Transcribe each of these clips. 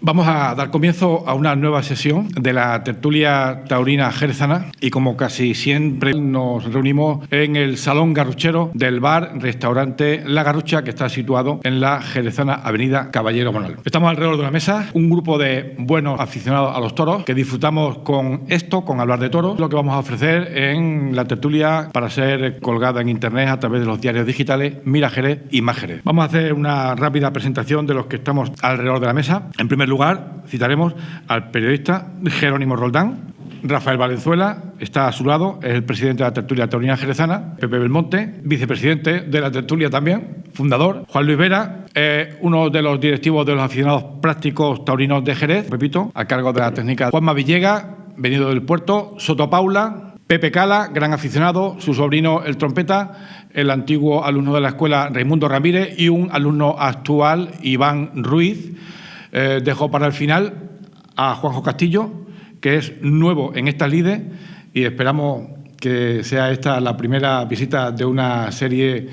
Vamos a dar comienzo a una nueva sesión de la tertulia taurina jerezana y como casi siempre nos reunimos en el Salón Garruchero del bar-restaurante La Garrucha, que está situado en la jerezana avenida Caballero Bonal. Estamos alrededor de una mesa, un grupo de buenos aficionados a los toros que disfrutamos con esto, con hablar de toros, lo que vamos a ofrecer en la tertulia para ser colgada en internet a través de los diarios digitales Mira Jerez y Más Jerez. Vamos a hacer una rápida presentación de los que estamos alrededor de la mesa. En primer lugar, citaremos al periodista Jerónimo Roldán. Rafael Valenzuela está a su lado, es el presidente de la tertulia taurina jerezana. Pepe Belmonte, vicepresidente de la tertulia también, fundador. Juan Luis Vera, uno de los directivos de los aficionados prácticos taurinos de Jerez, repito, a cargo de la técnica. Juanma Villegas, venido del puerto. Soto Paula. Pepe Cala, gran aficionado, su sobrino el trompeta, el antiguo alumno de la escuela Raimundo Ramírez y un alumno actual, Iván Ruiz. Dejo para el final a Juanjo Castillo, que es nuevo en esta lide y esperamos que sea esta la primera visita de una serie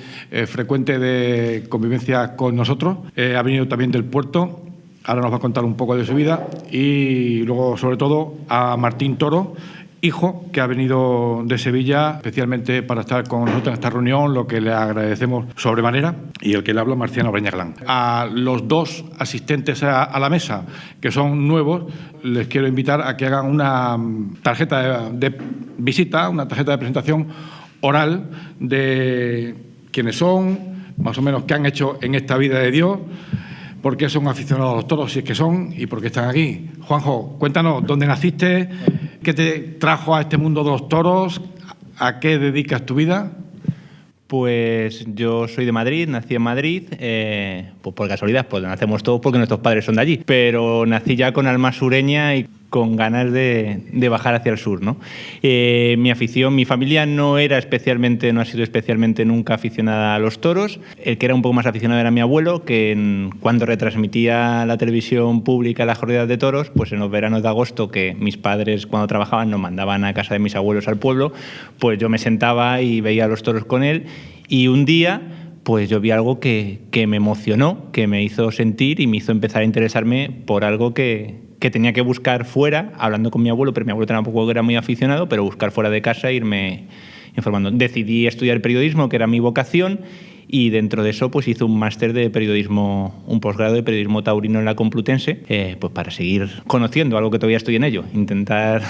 frecuente de convivencia con nosotros. Ha venido también del puerto, ahora nos va a contar un poco de su vida, y luego sobre todo a Martín Toro, hijo, que ha venido de Sevilla especialmente para estar con nosotros en esta reunión, lo que le agradecemos sobremanera, y el que le habla, Marciano Breñaglán. A los dos asistentes a la mesa, que son nuevos, les quiero invitar a que hagan una tarjeta de visita, una tarjeta de presentación oral de quiénes son, más o menos qué han hecho en esta vida de Dios, por qué son aficionados a los toros, si es que son, y por qué están aquí. Juanjo, cuéntanos, ¿dónde naciste? ¿Qué te trajo a este mundo de los toros? ¿A qué dedicas tu vida? Pues yo soy de Madrid, nací en Madrid, pues por casualidad, pues nacemos todos porque nuestros padres son de allí, pero nací ya con alma sureña y con ganas de bajar hacia el sur, ¿no? Mi afición, mi familia no ha sido especialmente nunca aficionada a los toros. El que era un poco más aficionado era mi abuelo, que cuando retransmitía la televisión pública las corridas de toros, pues en los veranos de agosto, que mis padres cuando trabajaban nos mandaban a casa de mis abuelos al pueblo, pues yo me sentaba y veía los toros con él, y un día pues yo vi algo que me emocionó, que me hizo sentir y me hizo empezar a interesarme por algo que tenía que buscar fuera, hablando con mi abuelo, pero mi abuelo tampoco era muy aficionado, pero buscar fuera de casa e irme informando. Decidí estudiar periodismo, que era mi vocación, y dentro de eso pues hice un máster de periodismo, un posgrado de periodismo taurino en la Complutense, pues para seguir conociendo, algo que todavía estoy en ello, intentar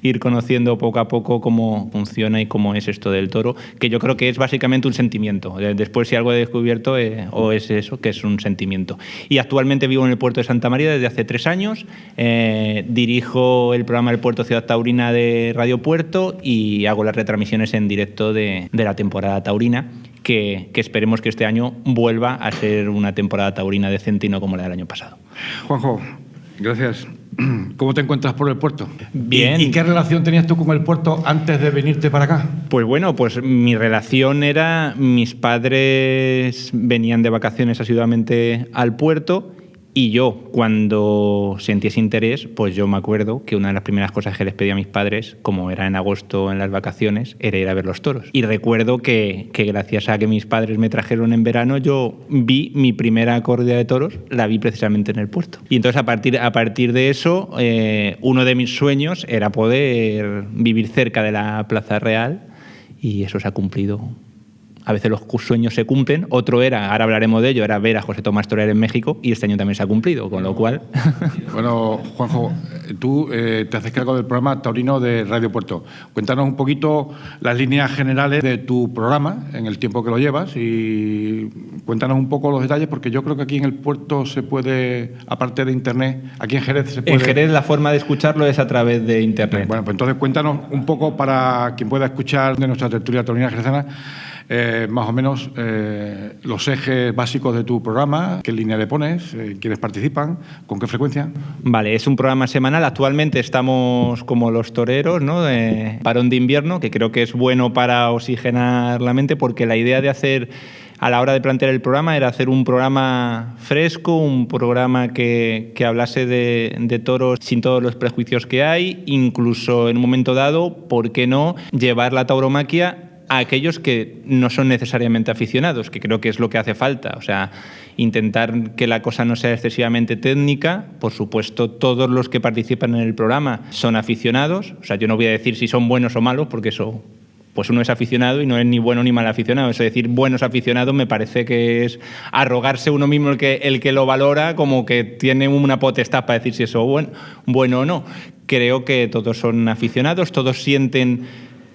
ir conociendo poco a poco cómo funciona y cómo es esto del toro, que yo creo que es básicamente un sentimiento. Después, si algo he descubierto, o es eso, que es un sentimiento. Y actualmente vivo en el puerto de Santa María desde hace 3 años, dirijo el programa del Puerto Ciudad Taurina de Radio Puerto y hago las retransmisiones en directo de la temporada taurina, que esperemos que este año vuelva a ser una temporada taurina decente y no como la del año pasado. Juanjo, gracias. ¿Cómo te encuentras por el puerto? Bien. ¿Y qué relación tenías tú con el puerto antes de venirte para acá? Pues bueno, pues mi relación era, mis padres venían de vacaciones asiduamente al puerto, y yo, cuando sentí ese interés, pues yo me acuerdo que una de las primeras cosas que les pedí a mis padres, como era en agosto en las vacaciones, era ir a ver los toros. Y recuerdo que gracias a que mis padres me trajeron en verano, yo vi mi primera corrida de toros, la vi precisamente en el puerto. Y entonces a partir de eso, uno de mis sueños era poder vivir cerca de la Plaza Real, y eso se ha cumplido. A veces los sueños se cumplen. Otro era, ahora hablaremos de ello, era ver a José Tomás torear en México, y este año también se ha cumplido, con lo cual... Bueno, Juanjo, tú te haces cargo del programa taurino de Radio Puerto. Cuéntanos un poquito las líneas generales de tu programa, en el tiempo que lo llevas, y cuéntanos un poco los detalles, porque yo creo que aquí en el puerto se puede, aparte de Internet, aquí en Jerez se puede... En Jerez la forma de escucharlo es a través de Internet. Bueno, pues entonces cuéntanos un poco, para quien pueda escuchar de nuestra tertulia taurina jerezana, más o menos los ejes básicos de tu programa, qué línea le pones, quiénes participan, con qué frecuencia. Vale, es un programa semanal. Actualmente estamos como los toreros, ¿no? Parón de invierno, que creo que es bueno para oxigenar la mente, porque la idea de hacer, a la hora de plantear el programa, era hacer un programa fresco, un programa que hablase de toros sin todos los prejuicios que hay, incluso en un momento dado, ¿por qué no llevar la tauromaquia a aquellos que no son necesariamente aficionados, que creo que es lo que hace falta? O sea, intentar que la cosa no sea excesivamente técnica. Por supuesto, todos los que participan en el programa son aficionados. O sea, yo no voy a decir si son buenos o malos, porque eso, pues uno es aficionado y no es ni bueno ni mal aficionado. Es decir, buenos aficionados me parece que es arrogarse uno mismo el que lo valora, como que tiene una potestad para decir si eso es bueno o no. Creo que todos son aficionados, todos sienten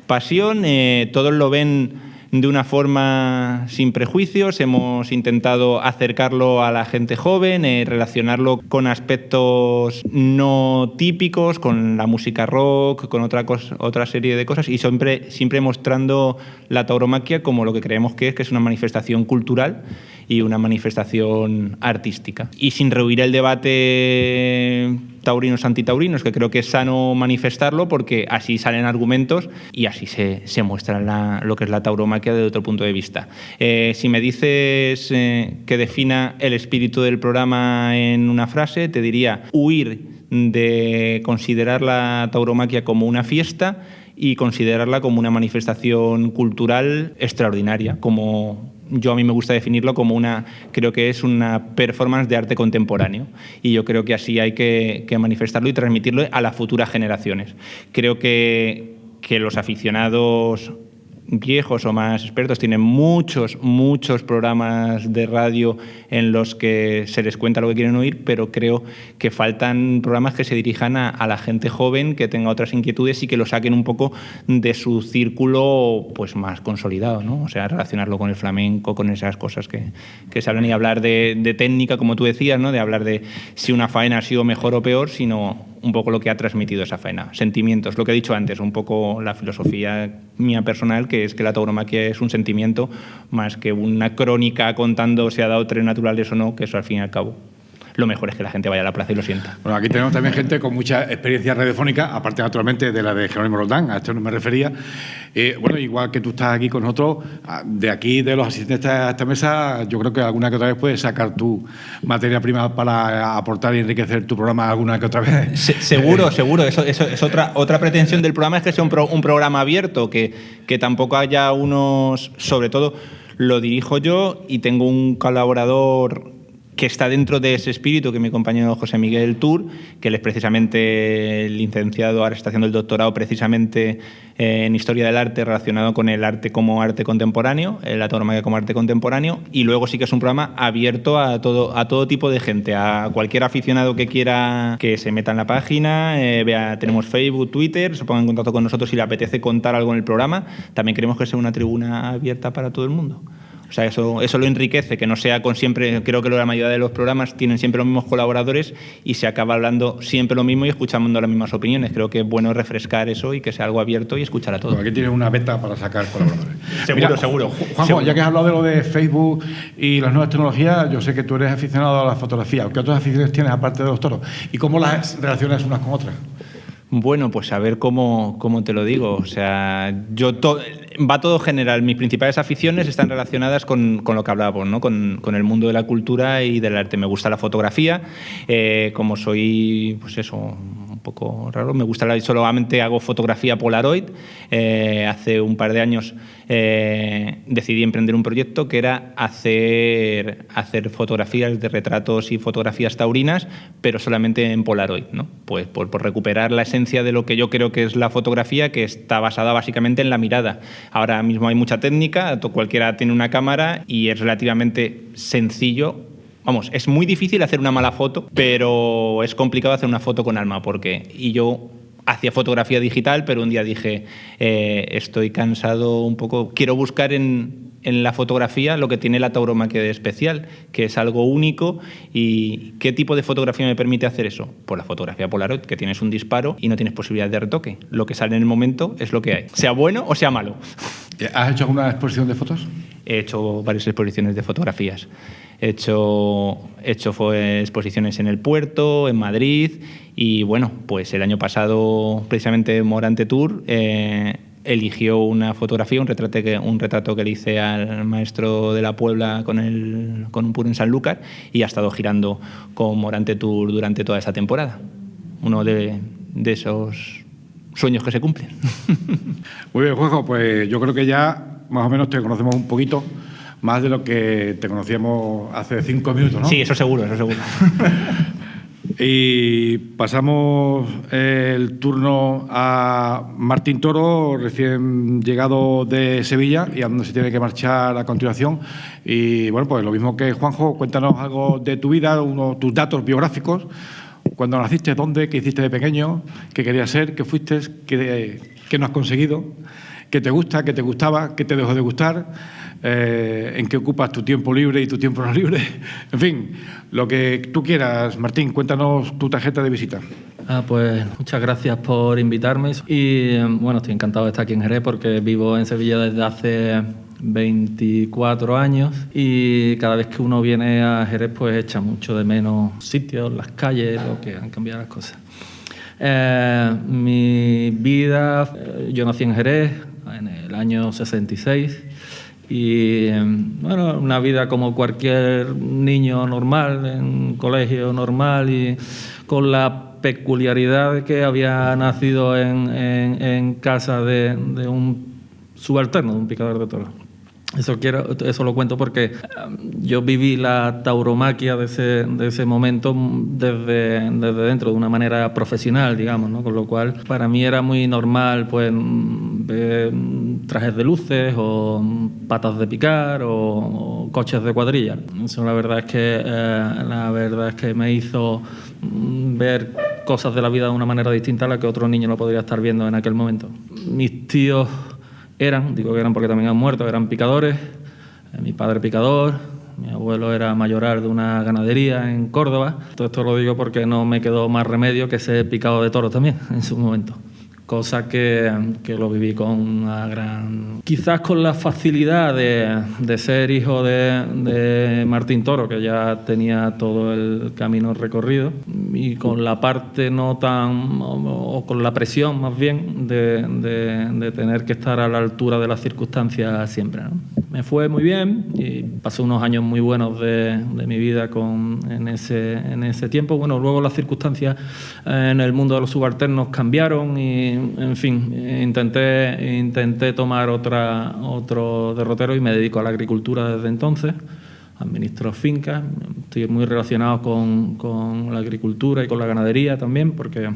pasión, todos lo ven de una forma sin prejuicios. Hemos intentado acercarlo a la gente joven, relacionarlo con aspectos no típicos, con la música rock, con otra serie de cosas, y siempre mostrando la tauromaquia como lo que creemos que es una manifestación cultural y una manifestación artística. Y sin rehuir el debate taurinos-antitaurinos, que creo que es sano manifestarlo, porque así salen argumentos y así se muestra lo que es la tauromaquia desde otro punto de vista. Si me dices que defina el espíritu del programa en una frase, te diría huir de considerar la tauromaquia como una fiesta y considerarla como una manifestación cultural extraordinaria, como a mí me gusta definirlo como creo que es una performance de arte contemporáneo, y yo creo que así hay que manifestarlo y transmitirlo a las futuras generaciones. Creo que los aficionados viejos o más expertos tienen muchos programas de radio en los que se les cuenta lo que quieren oír, pero creo que faltan programas que se dirijan a la gente joven, que tenga otras inquietudes y que lo saquen un poco de su círculo pues más consolidado, ¿no? O sea, relacionarlo con el flamenco, con esas cosas que se hablan, y hablar de técnica, como tú decías, ¿no? De hablar de si una faena ha sido mejor o peor, sino un poco lo que ha transmitido esa faena, sentimientos, lo que he dicho antes, un poco la filosofía mía personal, que es que la tauromaquia es un sentimiento más que una crónica contando si ha dado tres naturales o no, que eso al fin y al cabo lo mejor es que la gente vaya a la plaza y lo sienta. Bueno, aquí tenemos también gente con mucha experiencia radiofónica, aparte naturalmente de la de Jerónimo Roldán, a esto no me refería. Bueno, igual que tú estás aquí con nosotros, de aquí, de los asistentes a esta mesa, yo creo que alguna que otra vez puedes sacar tu materia prima para aportar y enriquecer tu programa alguna que otra vez. Seguro. Eso es otra pretensión del programa, es que sea un programa abierto, que tampoco haya unos... Sobre todo, lo dirijo yo y tengo un colaborador que está dentro de ese espíritu, que es mi compañero José Miguel Tur, que él es precisamente licenciado, ahora está haciendo el doctorado precisamente en Historia del Arte, relacionado con el arte como arte contemporáneo, la tauromaquia como arte contemporáneo, y luego sí que es un programa abierto a todo tipo de gente, a cualquier aficionado que quiera que se meta en la página, tenemos Facebook, Twitter, se ponga en contacto con nosotros si le apetece contar algo en el programa. También queremos que sea una tribuna abierta para todo el mundo. O sea, eso lo enriquece, que no sea con siempre... Creo que la mayoría de los programas tienen siempre los mismos colaboradores y se acaba hablando siempre lo mismo y escuchando las mismas opiniones. Creo que es bueno refrescar eso y que sea algo abierto y escuchar a todos. Pues aquí tienes una beta para sacar colaboradores. Seguro. Juanjo, ya que has hablado de lo de Facebook y las nuevas tecnologías, yo sé que tú eres aficionado a la fotografía. ¿Qué otras aficiones tienes aparte de los toros? ¿Y cómo las relacionas unas con otras? Bueno, pues a ver cómo te lo digo. O sea, va todo general. Mis principales aficiones están relacionadas con lo que hablábamos, ¿no? Con el mundo de la cultura y del arte. Me gusta la fotografía. Como soy, pues eso, un poco raro, me gusta solamente hago fotografía Polaroid. Hace un par de años decidí emprender un proyecto que era hacer fotografías de retratos y fotografías taurinas, pero solamente en Polaroid, ¿no? Pues por recuperar la esencia de lo que yo creo que es la fotografía, que está basada básicamente en la mirada. Ahora mismo hay mucha técnica, cualquiera tiene una cámara y es relativamente sencillo. Vamos, es muy difícil hacer una mala foto, pero es complicado hacer una foto con alma, y yo hacía fotografía digital, pero un día dije, estoy cansado un poco, quiero buscar en la fotografía lo que tiene la tauromaquia de especial, que es algo único. ¿Y qué tipo de fotografía me permite hacer eso? Pues la fotografía Polaroid, que tienes un disparo y no tienes posibilidad de retoque. Lo que sale en el momento es lo que hay, sea bueno o sea malo. ¿Has hecho alguna exposición de fotos? He hecho varias exposiciones de fotografías. He hecho exposiciones en el Puerto, en Madrid, y bueno, pues el año pasado precisamente Morante Tour eligió una fotografía, un retrato que le hice al maestro de la Puebla con un puro en Sanlúcar, y ha estado girando con Morante Tour durante toda esa temporada. Uno de esos sueños que se cumplen. Muy bien, Juanjo, pues yo creo que ya más o menos te conocemos un poquito más de lo que te conocíamos hace 5 minutos, ¿no? Sí, eso seguro, eso seguro. Y pasamos el turno a Martín Toro, recién llegado de Sevilla y a donde se tiene que marchar a continuación. Y bueno, pues lo mismo que Juanjo, cuéntanos algo de tu vida, tus datos biográficos. ¿Cuándo naciste? ¿Dónde? ¿Qué hiciste de pequeño? ¿Qué querías ser? ¿Qué fuiste? ¿Qué no has conseguido? ¿Qué te gusta? ¿Qué te gustaba? ¿Qué te dejó de gustar? ¿En qué ocupas tu tiempo libre y tu tiempo no libre? En fin, lo que tú quieras. Martín, cuéntanos tu tarjeta de visita. Pues muchas gracias por invitarme. Y bueno, estoy encantado de estar aquí en Jerez porque vivo en Sevilla desde hace 24 años y cada vez que uno viene a Jerez pues echa mucho de menos sitios, las calles, lo que han cambiado las cosas. Mi vida, yo nací en Jerez en el año 66 y bueno, una vida como cualquier niño normal, en un colegio normal y con la peculiaridad de que había nacido en casa de un subalterno, de un picador de toros. Eso lo cuento porque yo viví la tauromaquia de ese momento desde dentro, de una manera profesional, digamos, ¿no? Con lo cual, para mí era muy normal pues, ver trajes de luces o patas de picar o coches de cuadrilla. Eso la verdad es que me hizo ver cosas de la vida de una manera distinta a la que otro niño lo podría estar viendo en aquel momento. Mis tíos digo que eran porque también han muerto, eran picadores. Mi padre picador, mi abuelo era mayoral de una ganadería en Córdoba. Todo esto lo digo porque no me quedó más remedio que ser picado de toros también en su momento. Cosa que lo viví con una gran... Quizás con la facilidad de ser hijo de Martín Toro, que ya tenía todo el camino recorrido, y con la parte no tan... o con la presión más bien de tener que estar a la altura de las circunstancias siempre, ¿no? Me fue muy bien y pasé unos años muy buenos de mi vida en ese tiempo. Bueno, luego las circunstancias en el mundo de los subalternos cambiaron y, en fin, intenté tomar otro derrotero y me dedico a la agricultura desde entonces. Administro fincas, estoy muy relacionado con la agricultura y con la ganadería también, porque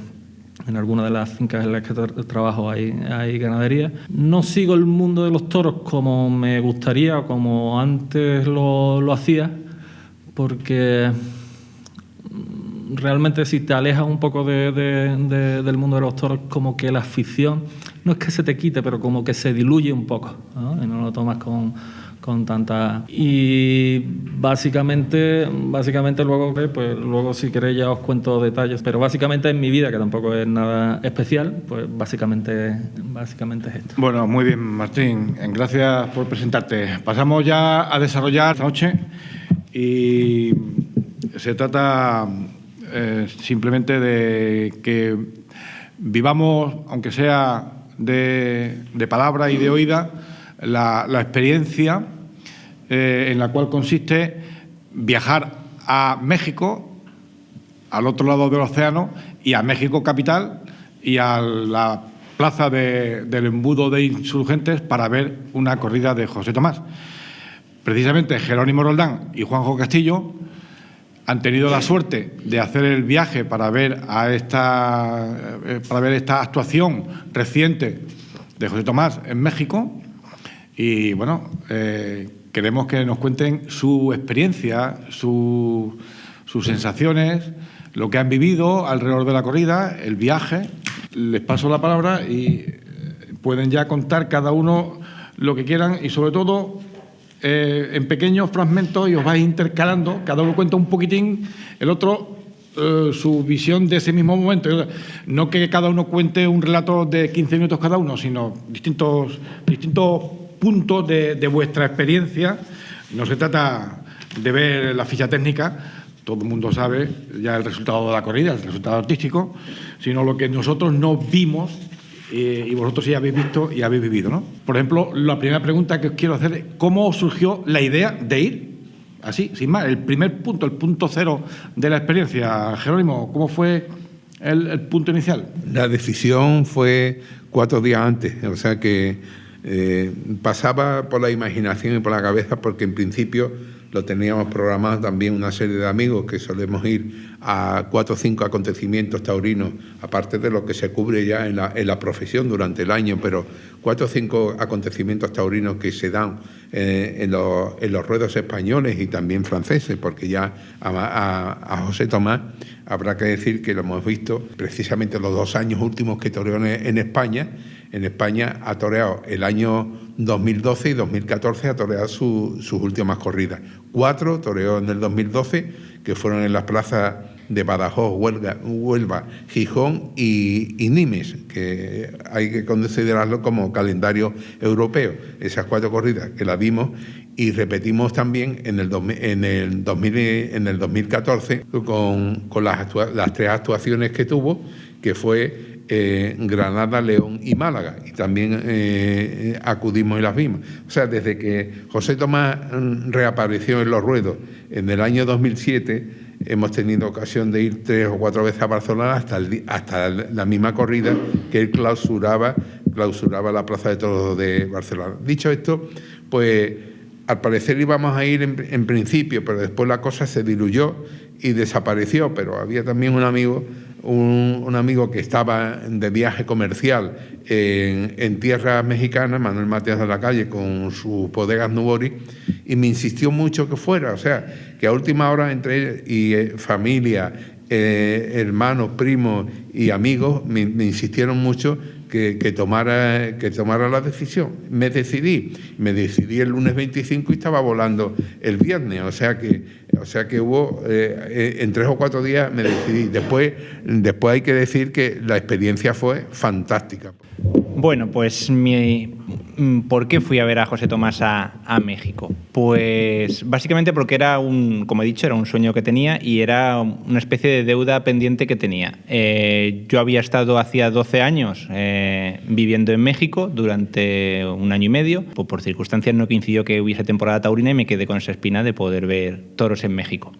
en algunas de las fincas en las que trabajo hay ganadería. No sigo el mundo de los toros como me gustaría o como antes lo hacía, porque realmente si te alejas un poco del mundo de los toros, como que la afición no es que se te quite, pero como que se diluye un poco, ¿no? Y no lo tomas con tanta... Y básicamente luego si queréis ya os cuento detalles, pero básicamente en mi vida, que tampoco es nada especial, pues básicamente es esto. Bueno, muy bien, Martín, gracias por presentarte. Pasamos ya a desarrollar esta noche y se trata simplemente de que vivamos, aunque sea de palabra y de oída, la experiencia en la cual consiste viajar a México, al otro lado del océano, y a México capital y a la plaza del embudo de insurgentes para ver una corrida de José Tomás. Precisamente Jerónimo Roldán y Juanjo Castillo han tenido la suerte de hacer el viaje para ver esta actuación reciente de José Tomás en México. Y bueno, queremos que nos cuenten su experiencia, sus sensaciones, lo que han vivido alrededor de la corrida, el viaje. Les paso la palabra y pueden ya contar cada uno lo que quieran y sobre todo en pequeños fragmentos, y os vais intercalando, cada uno cuenta un poquitín, el otro su visión de ese mismo momento. No que cada uno cuente un relato de 15 minutos cada uno, sino distintos puntos de vuestra experiencia. No se trata de ver la ficha técnica, todo el mundo sabe ya el resultado de la corrida, el resultado artístico, sino lo que nosotros no vimos y vosotros sí habéis visto y habéis vivido, ¿no? Por ejemplo, la primera pregunta que os quiero hacer es ¿cómo surgió la idea de ir? Así, sin más, el primer punto, el punto cero de la experiencia. Jerónimo, ¿cómo fue el punto inicial? La decisión fue 4 días antes, o sea que pasaba por la imaginación y por la cabeza, porque en principio lo teníamos programado también una serie de amigos que solemos ir a 4 o 5 acontecimientos taurinos, aparte de lo que se cubre ya en la profesión durante el año, pero 4 o 5 acontecimientos taurinos que se dan en los ruedos españoles y también franceses, porque ya a José Tomás habrá que decir que lo hemos visto precisamente los 2 años últimos que toreó en España. En España ha toreado el año 2012 y 2014, ha toreado sus últimas corridas. 4 toreó en el 2012, que fueron en las plazas de Badajoz, Huelva, Gijón y Nimes, que hay que considerarlo como calendario europeo. Esas 4 corridas que las vimos, y repetimos también en el 2014 con las 3 actuaciones que tuvo, que fue Granada, León y Málaga, y también acudimos y las vimos. O sea, desde que José Tomás reapareció en los ruedos en el año 2007, hemos tenido ocasión de ir 3 o 4 veces a Barcelona hasta la misma corrida que él clausuraba la Plaza de Toros de Barcelona. Dicho esto, pues al parecer íbamos a ir en principio, pero después la cosa se diluyó y desapareció. Pero había también un amigo que estaba de viaje comercial en tierras mexicanas, Manuel Matías de la Calle, con sus bodegas Nubori, y me insistió mucho que fuera. O sea, que a última hora entre familia, hermanos, primos y amigos me insistieron mucho que tomara la decisión. Me decidí el lunes 25 y estaba volando el viernes, o sea que hubo, en 3 o 4 días me decidí. Después hay que decir que la experiencia fue fantástica. Bueno, pues ¿por qué fui a ver a José Tomás a México? Pues básicamente porque como he dicho, era un sueño que tenía y era una especie de deuda pendiente que tenía. Yo había estado hacía 12 años viviendo en México durante 1 año y medio. Pues por circunstancias no coincidió que hubiese temporada taurina y me quedé con esa espina de poder ver toros en México.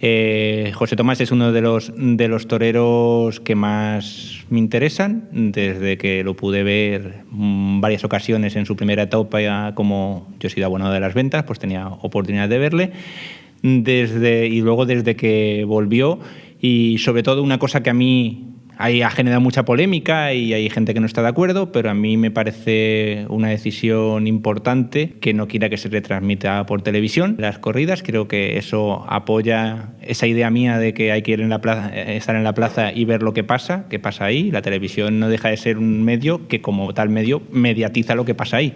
José Tomás es uno de los toreros que más me interesan, desde que lo pude ver varias ocasiones en su primera etapa. Como yo he sido abonado de las ventas, pues tenía oportunidad de verle, y luego desde que volvió. Y sobre todo una cosa que a mí ha generado mucha polémica y hay gente que no está de acuerdo, pero a mí me parece una decisión importante que no quiera que se retransmita por televisión las corridas. Creo que eso apoya esa idea mía de que hay que ir estar en la plaza y ver lo que pasa ahí. La televisión no deja de ser un medio que, como tal medio, mediatiza lo que pasa ahí.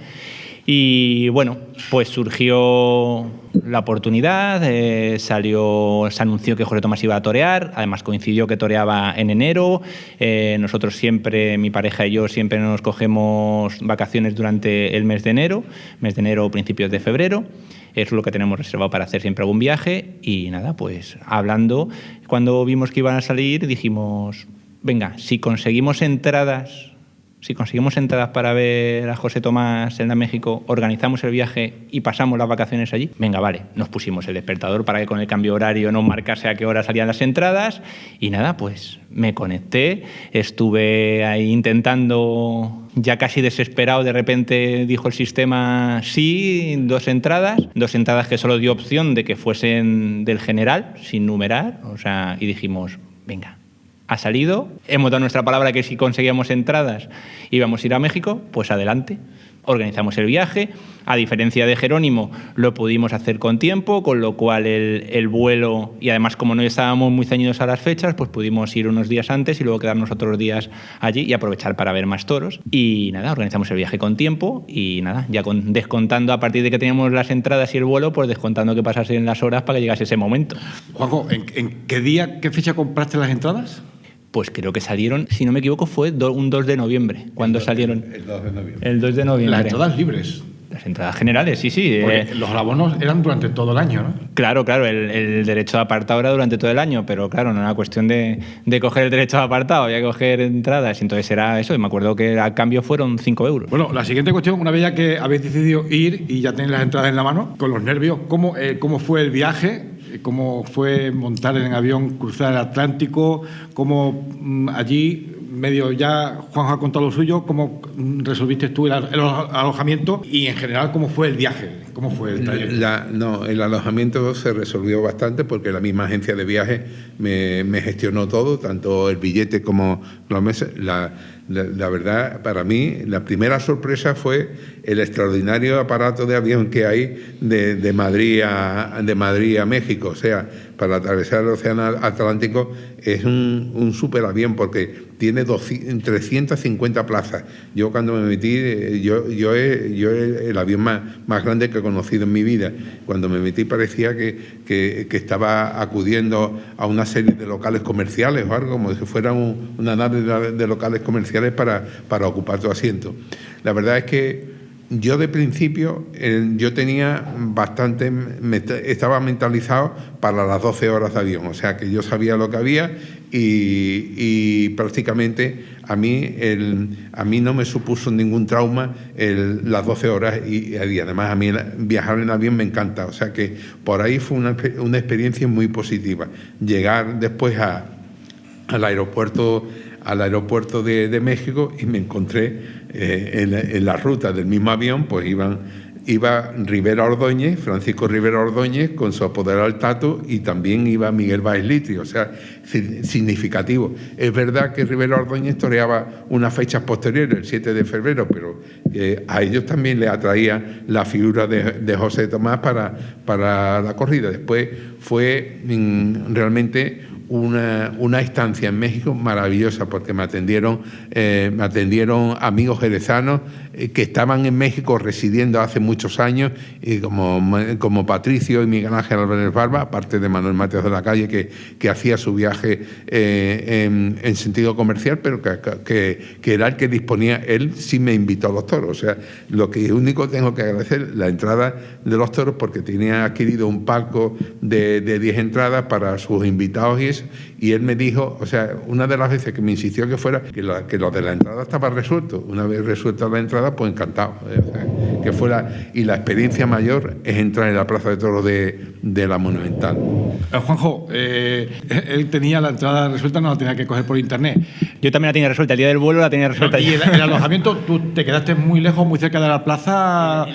Y bueno, pues surgió la oportunidad, se anunció que José Tomás iba a torear, además coincidió que toreaba en enero. Nosotros siempre, mi pareja y yo, siempre nos cogemos vacaciones durante el mes de enero, principios de febrero. Es lo que tenemos reservado para hacer siempre algún viaje. Y nada, pues hablando, cuando vimos que iban a salir, dijimos, venga, si conseguimos entradas para ver a José Tomás en México, organizamos el viaje y pasamos las vacaciones allí. Venga, vale, nos pusimos el despertador para que con el cambio horario nos marcase a qué hora salían las entradas y nada, pues me conecté, estuve ahí intentando, ya casi desesperado, de repente dijo el sistema sí, 2 entradas que solo dio opción de que fuesen del general, sin numerar, o sea, y dijimos, venga, ha salido, hemos dado nuestra palabra que si conseguíamos entradas íbamos a ir a México, pues adelante. Organizamos el viaje, a diferencia de Jerónimo lo pudimos hacer con tiempo, con lo cual el vuelo, y además como no estábamos muy ceñidos a las fechas, pues pudimos ir unos días antes y luego quedarnos otros días allí y aprovechar para ver más toros. Y nada, organizamos el viaje con tiempo y nada, ya descontando a partir de que teníamos las entradas y el vuelo, pues descontando que pasasen las horas para que llegase ese momento. Juanjo, ¿en qué fecha compraste las entradas? Pues creo que salieron, si no me equivoco, fue un 2 de noviembre, cuando salieron. El 2 de noviembre. El 2 de noviembre. Las entradas libres. Las entradas generales, sí. Los abonos eran durante todo el año, ¿no? Claro, el derecho de apartado era durante todo el año, pero claro, no era cuestión de coger el derecho de apartado, había que coger entradas, y entonces era eso, y me acuerdo que al cambio fueron 5 euros. Bueno, la siguiente cuestión, una vez ya que habéis decidido ir y ya tenéis las entradas en la mano, con los nervios, ¿cómo fue el viaje? ¿Cómo fue montar en avión, cruzar el Atlántico? ¿Cómo allí medio ya Juanjo ha contado lo suyo, ¿cómo resolviste tú el alojamiento y en general cómo fue el viaje? ¿Cómo fue el trayecto? El alojamiento se resolvió bastante porque la misma agencia de viajes me gestionó todo, tanto el billete como los meses. La verdad, para mí, la primera sorpresa fue el extraordinario aparato de avión que hay de Madrid a México. O sea, para atravesar el Océano Atlántico es un superavión porque tiene 350 plazas. Yo cuando me metí, el avión más grande que he conocido en mi vida. Cuando me metí parecía que estaba acudiendo a una serie de locales comerciales o algo, como si fuera una nave de locales comerciales para ocupar tu asiento. La verdad es que yo de principio yo tenía estaba mentalizado para las 12 horas de avión, o sea que yo sabía lo que había y prácticamente a mí no me supuso ningún trauma las 12 horas y además a mí viajar en avión me encanta, o sea que por ahí fue una experiencia muy positiva. Llegar después al aeropuerto de México y me encontré en la ruta del mismo avión, pues iba Rivera Ordóñez, Francisco Rivera Ordóñez, con su apoderado el Tato, y también iba Miguel Bailitri, o sea, significativo. Es verdad que Rivera Ordóñez toreaba unas fechas posteriores, el 7 de febrero, pero a ellos también les atraía la figura de José Tomás para la corrida. Después fue realmente una estancia en México maravillosa porque me atendieron amigos jerezanos que estaban en México residiendo hace muchos años, y como Patricio y Miguel Ángel Álvarez Barba, aparte de Manuel Mateos de la Calle que hacía su viaje en sentido comercial, pero que era el que disponía. Él sí me invitó a los toros, o sea, lo que único tengo que agradecer la entrada de los toros porque tenía adquirido un palco de 10 entradas para sus invitados y eso. Y él me dijo, o sea, una de las veces que me insistió que lo de la entrada estaba resuelto. Una vez resuelta la entrada, pues encantado. O sea, que fuera. Y la experiencia mayor es entrar en la Plaza de Toros de la Monumental. Juanjo, él tenía la entrada resuelta, no la tenía que coger por internet. Yo también la tenía resuelta, el día del vuelo la tenía resuelta. ¿Y el alojamiento, tú te quedaste muy lejos, muy cerca de la plaza?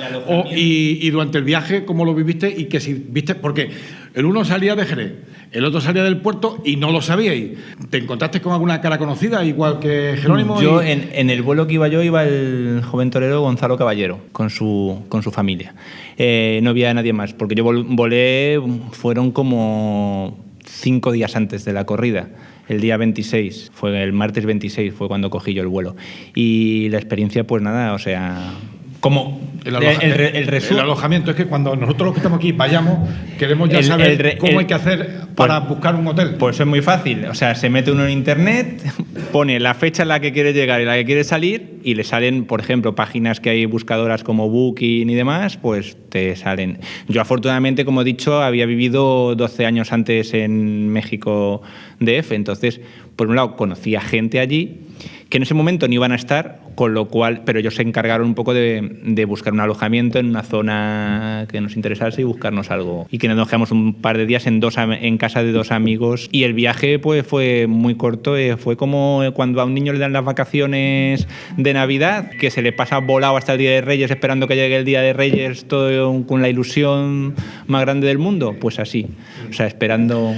Y durante el viaje, ¿cómo lo viviste? Y que si viste, porque el uno salía de Jerez, el otro salía del puerto y no lo sabíais. ¿Te encontraste con alguna cara conocida, igual que Jerónimo? Yo, en el vuelo que iba el joven torero Gonzalo Caballero, con su familia. No había nadie más, porque yo volé, fueron como 5 días antes de la corrida. El día 26, el martes 26 fue cuando cogí yo el vuelo. Y la experiencia, pues nada, o sea, como el alojamiento. Es que cuando nosotros los que estamos aquí vayamos, queremos ya saber cómo hay que hacer para buscar un hotel. Pues es muy fácil, o sea, se mete uno en internet, pone la fecha en la que quiere llegar y la que quiere salir y le salen, por ejemplo, páginas que hay buscadoras como Booking y demás, pues te salen. Yo afortunadamente, como he dicho, había vivido 12 años antes en México DF, entonces, por un lado, conocía gente allí que en ese momento no iban a estar, con lo cual, pero ellos se encargaron un poco de buscar un alojamiento en una zona que nos interesase y buscarnos algo. Y que nos quedamos un par de días en casa de 2 amigos. Y el viaje pues fue muy corto, fue como cuando a un niño le dan las vacaciones de Navidad, que se le pasa volado hasta el Día de Reyes esperando que llegue el Día de Reyes todo con la ilusión más grande del mundo. Pues así, o sea, esperando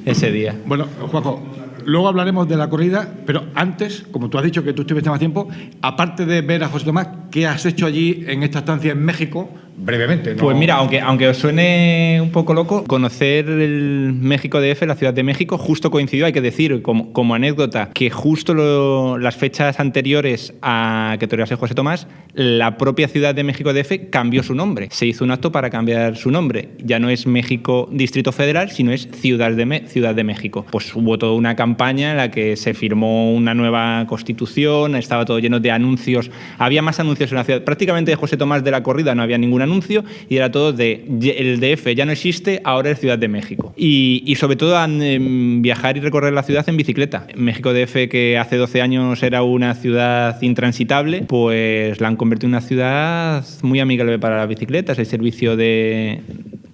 ese día. Bueno, Juanjo, luego hablaremos de la corrida, pero antes, como tú has dicho que tú estuviste más tiempo, aparte de ver a José Tomás, ¿qué has hecho allí en esta estancia en México? Brevemente, ¿no? Pues mira, aunque os suene un poco loco, conocer el México DF, la Ciudad de México, justo coincidió, hay que decir, como anécdota, que justo las fechas anteriores a que torease José Tomás, la propia Ciudad de México DF cambió su nombre. Se hizo un acto para cambiar su nombre. Ya no es México Distrito Federal, sino es Ciudad de México. Pues hubo toda una campaña en la que se firmó una nueva constitución, estaba todo lleno de anuncios. Había más anuncios en la ciudad. Prácticamente de José Tomás de la corrida no había ningún anuncio y era todo el DF ya no existe, ahora es Ciudad de México. Y sobre todo viajar y recorrer la ciudad en bicicleta. México DF, que hace 12 años era una ciudad intransitable, pues la han convertido en una ciudad muy amigable para las bicicletas. Hay servicio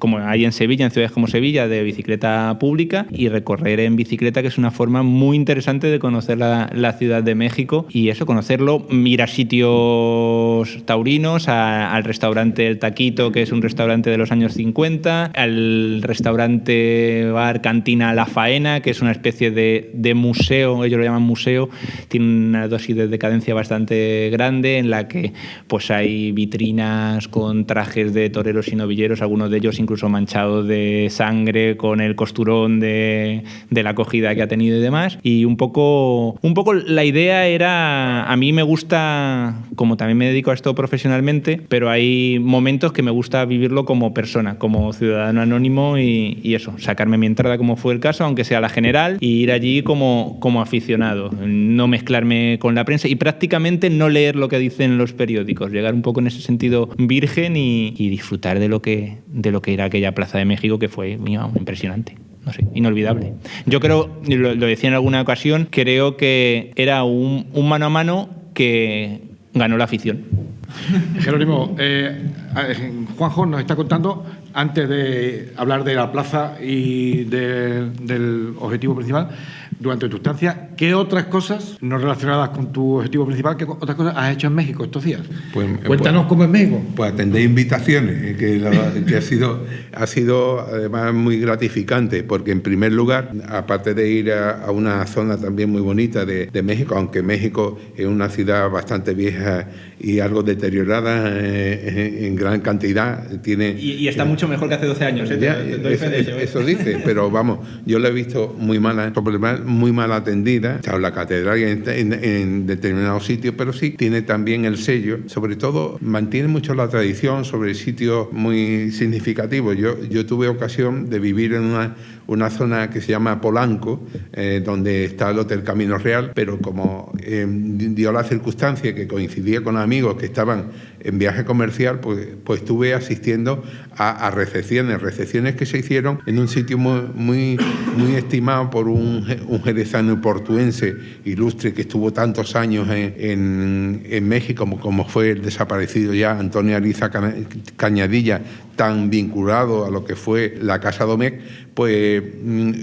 como hay en Sevilla, en ciudades como Sevilla, de bicicleta pública, y recorrer en bicicleta, que es una forma muy interesante de conocer la Ciudad de México, y eso, conocerlo, ir a sitios taurinos, al restaurante El Taquito, que es un restaurante de los años 50, al restaurante bar cantina La Faena, que es una especie de museo, ellos lo llaman museo, tiene una dosis de decadencia bastante grande, en la que pues hay vitrinas con trajes de toreros y novilleros, algunos de ellos incluso manchados de sangre, con el costurón de la acogida que ha tenido y demás. Y un poco la idea era, a mí me gusta, como también me dedico a esto profesionalmente, pero hay momentos que me gusta vivirlo como persona, como ciudadano anónimo, y eso, sacarme mi entrada, como fue el caso, aunque sea la general, y ir allí como aficionado, no mezclarme con la prensa y prácticamente no leer lo que dicen los periódicos, llegar un poco en ese sentido virgen y disfrutar de lo que era aquella Plaza de México, que fue impresionante. No sé, inolvidable. Yo creo, lo decía en alguna ocasión, creo que era un mano a mano que ganó la afición. Jerónimo, Juanjo nos está contando, antes de hablar de la plaza y del objetivo principal, durante tu estancia, ¿qué otras cosas no relacionadas con tu objetivo principal, qué otras cosas has hecho en México estos días? Cuéntanos cómo es México. Pues atender invitaciones, que ha sido además muy gratificante, porque en primer lugar, aparte de ir a una zona también muy bonita de México, aunque México es una ciudad bastante vieja y algo deteriorada en gran cantidad, tiene... Y está mucho mejor que hace 12 años, eso dice, pero vamos, yo la he visto muy mal atendida. Está la catedral en determinados sitios, pero sí tiene también el sello. Sobre todo, mantiene mucho la tradición sobre sitios muy significativos. Yo tuve ocasión de vivir en una zona que se llama Polanco, donde está el Hotel Camino Real, pero como dio la circunstancia que coincidía con amigos que estaban en viaje comercial, pues estuve asistiendo a recepciones que se hicieron en un sitio muy estimado por un jerezano portuense ilustre que estuvo tantos años en México, como fue el desaparecido ya Antonio Ariza Cañadilla, tan vinculado a lo que fue la Casa Domecq. Pues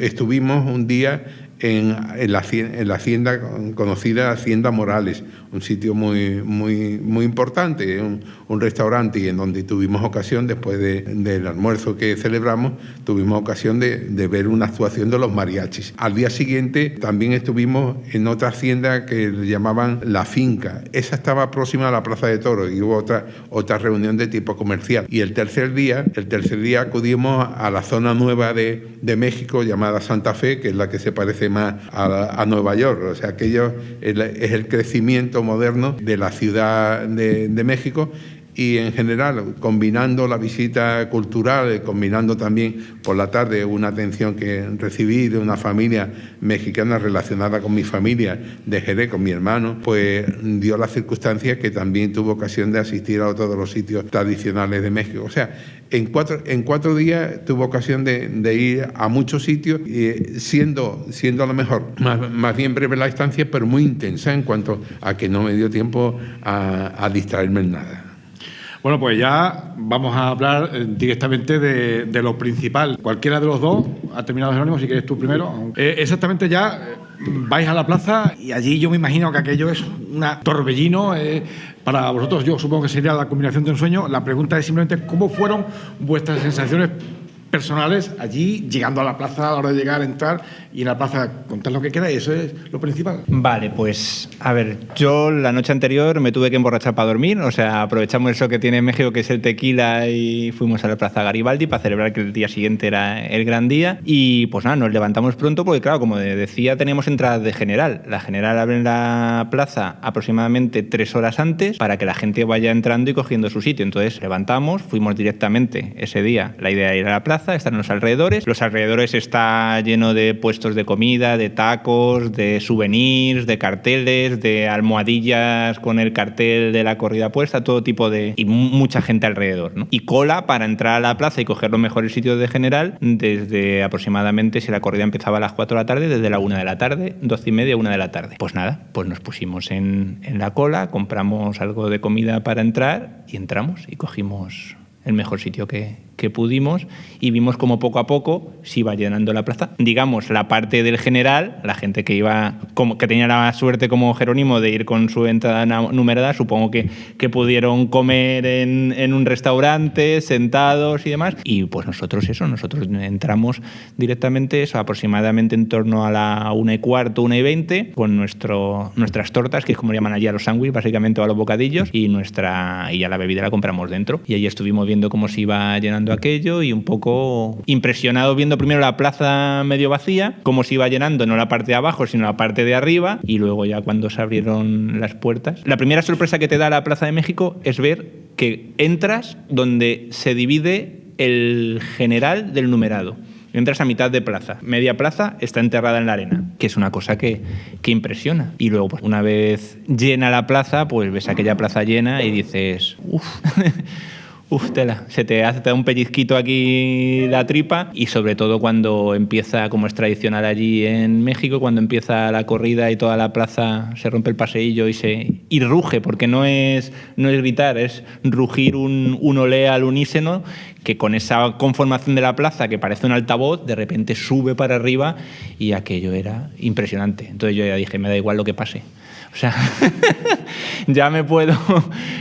estuvimos un día en la hacienda conocida Hacienda Morales, un sitio muy importante, un restaurante, y en donde tuvimos ocasión, después del almuerzo que celebramos, tuvimos ocasión de ver una actuación de los mariachis. Al día siguiente también estuvimos en otra hacienda que le llamaban La Finca. Esa estaba próxima a la Plaza de Toros, y hubo otra reunión de tipo comercial. Y el tercer día acudimos a la zona nueva de México, llamada Santa Fe, que es la que se parece más a Nueva York. O sea, aquello es el crecimiento moderno de la Ciudad de México, y en general, combinando la visita cultural, combinando también por la tarde una atención que recibí de una familia mexicana relacionada con mi familia de Jerez, con mi hermano, pues dio la circunstancia que también tuve ocasión de asistir a otro de los sitios tradicionales de México. O sea, en cuatro días tuve ocasión de ir a muchos sitios, siendo a lo mejor más bien breve la estancia, pero muy intensa en cuanto a que no me dio tiempo a distraerme en nada. Bueno, pues ya vamos a hablar directamente de lo principal. Cualquiera de los dos, ha terminado Jerónimo, si quieres tú primero. Exactamente, ya vais a la plaza y allí yo me imagino que aquello es un torbellino. Para vosotros, yo supongo que sería la combinación de un sueño. La pregunta es simplemente cómo fueron vuestras sensaciones personales allí, llegando a la plaza, a la hora de llegar, entrar, y en la plaza contar lo que queráis. Eso es lo principal. Vale, pues a ver, yo la noche anterior me tuve que emborrachar para dormir, o sea, aprovechamos eso que tiene México, que es el tequila, y fuimos a la Plaza Garibaldi para celebrar que el día siguiente era el gran día. Y pues nada, nos levantamos pronto porque, claro, como decía, teníamos entradas de general. La general abre en la plaza aproximadamente 3 horas antes para que la gente vaya entrando y cogiendo su sitio. Entonces levantamos, fuimos directamente ese día. La idea era ir a la plaza, estar en los alrededores. Los alrededores está lleno de puestos de comida, de tacos, de souvenirs, de carteles, de almohadillas con el cartel de la corrida puesta, todo tipo de... y mucha gente alrededor, ¿no? Y cola para entrar a la plaza y coger los mejores sitios de general desde aproximadamente, si la corrida empezaba a las 4 de la tarde, desde la 1 de la tarde, 12:30, 1 de la tarde. Pues nada, pues nos pusimos en la cola, compramos algo de comida para entrar y entramos y cogimos el mejor sitio que que pudimos y vimos como poco a poco se iba llenando la plaza. Digamos, la parte del general, la gente que iba, que tenía la suerte como Jerónimo de ir con su entrada numerada, supongo que pudieron comer en un restaurante, sentados y demás. Y pues nosotros entramos directamente, aproximadamente en torno a la 1:15, 1:20, con nuestras tortas, que es como llaman allí a los sándwiches, básicamente, o a los bocadillos, y ya la bebida la compramos dentro. Y ahí estuvimos viendo cómo se iba llenando aquello y un poco impresionado viendo primero la plaza medio vacía, cómo se iba llenando, no la parte de abajo, sino la parte de arriba, y luego ya cuando se abrieron las puertas. La primera sorpresa que te da la Plaza de México es ver que entras donde se divide el general del numerado. Entras a mitad de plaza. Media plaza está enterrada en la arena, que es una cosa que impresiona. Y luego, pues, una vez llena la plaza, pues ves aquella plaza llena y dices, tela, se te da un pellizquito aquí la tripa, y sobre todo cuando empieza, como es tradicional allí en México, cuando empieza la corrida y toda la plaza se rompe el paseillo y ruge, porque no es gritar, es rugir un olé al unísono, que con esa conformación de la plaza, que parece un altavoz, de repente sube para arriba, y aquello era impresionante. Entonces yo ya dije, me da igual lo que pase. O sea,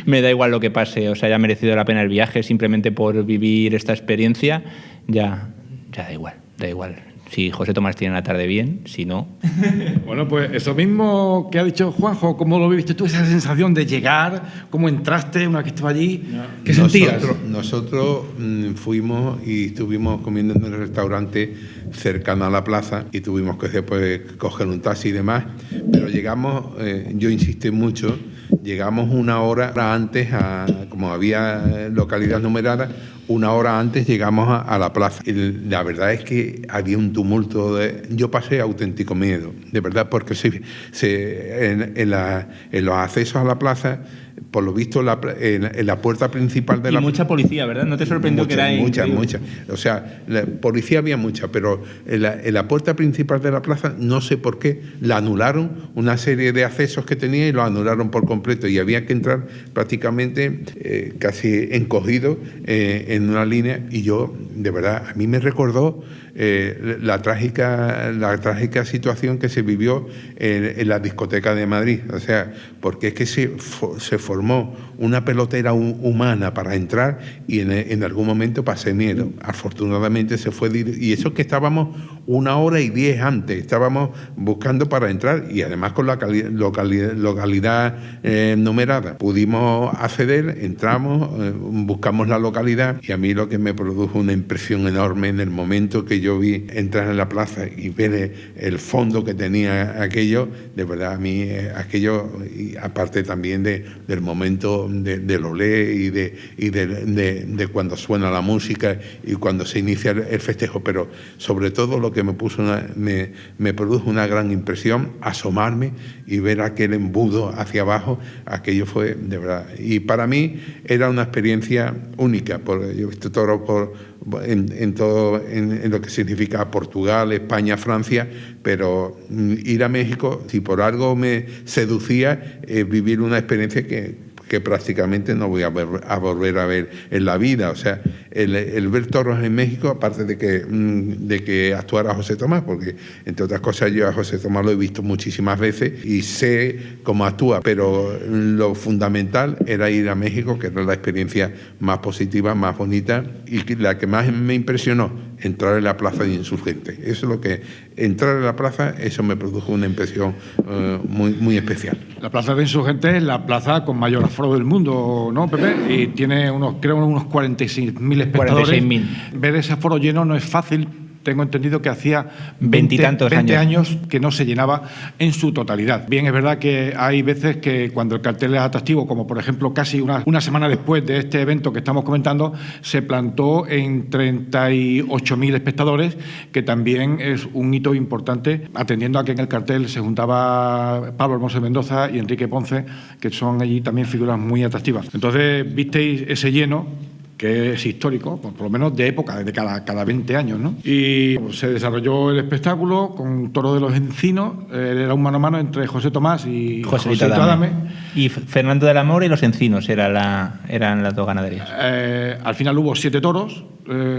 me da igual lo que pase, o sea, ya ha merecido la pena el viaje simplemente por vivir esta experiencia, ya da igual. Si José Tomás tiene la tarde bien, si no... Bueno, pues eso mismo que ha dicho Juanjo, ¿cómo lo viviste tú? Esa sensación de llegar, ¿cómo entraste una vez que estaba allí? ¿Qué sentías? Nosotros fuimos y estuvimos comiendo en un restaurante cercano a la plaza y tuvimos que después coger un taxi y demás, pero llegamos, yo insistí mucho, llegamos una hora antes, como había localidad numerada, una hora antes llegamos a la plaza. Y la verdad es que había un tumulto. Yo pasé auténtico miedo, de verdad, porque en los accesos a la plaza, por lo visto, en la puerta principal de la... Y mucha policía, ¿verdad? ¿No te sorprendió que era ahí? Mucha. O sea, la policía había mucha, pero en la puerta principal de la plaza, no sé por qué, la anularon, una serie de accesos que tenía, y lo anularon por completo, y había que entrar prácticamente casi encogido en una línea, y yo, de verdad, a mí me recordó la trágica situación que se vivió en la discoteca de Madrid. O sea, porque es que se formó una pelotera humana para entrar, y en algún momento pasé miedo. Afortunadamente se fue, y eso que estábamos 1:10 antes, estábamos buscando para entrar, y además con la localidad numerada. Pudimos acceder, entramos, buscamos la localidad, y a mí lo que me produjo una impresión enorme en el momento que yo vi entrar en la plaza y ver el fondo que tenía aquello, de verdad, a mí aquello, y aparte también del momento del olé y de cuando suena la música y cuando se inicia el festejo, pero sobre todo lo que me produjo una gran impresión, asomarme y ver aquel embudo hacia abajo, aquello fue de verdad. Y para mí era una experiencia única, porque yo he visto todo en lo que significa Portugal, España, Francia, pero ir a México, si por algo me seducía, vivir una experiencia que prácticamente no voy a volver a ver en la vida. O sea, el ver toros en México, aparte de que actuara José Tomás, porque entre otras cosas yo a José Tomás lo he visto muchísimas veces y sé cómo actúa, pero lo fundamental era ir a México, que era la experiencia más positiva, más bonita, y la que más me impresionó, entrar en la plaza de Insurgentes. Eso es lo que... Entrar en la plaza, eso me produjo una impresión muy, muy especial. La plaza de Insurgentes es la plaza con mayor aforo del mundo, ¿no, Pepe? Y tiene unos 46.000 espectadores. 46.000. Ver ese aforo lleno no es fácil. Tengo entendido que hacía 20 años que no se llenaba en su totalidad. Bien, es verdad que hay veces que cuando el cartel es atractivo, como por ejemplo casi una semana después de este evento que estamos comentando, se plantó en 38.000 espectadores, que también es un hito importante, atendiendo a que en el cartel se juntaba Pablo Hermoso Mendoza y Enrique Ponce, que son allí también figuras muy atractivas. Entonces, visteis ese lleno, que es histórico, por lo menos de época, de cada 20 años, ¿no? Y se desarrolló el espectáculo con Toro de los Encinos, era un mano a mano entre José Tomás y José Adame. Y Fernando de la Mora y Los Encinos eran las dos ganaderías. Al final hubo 7 toros,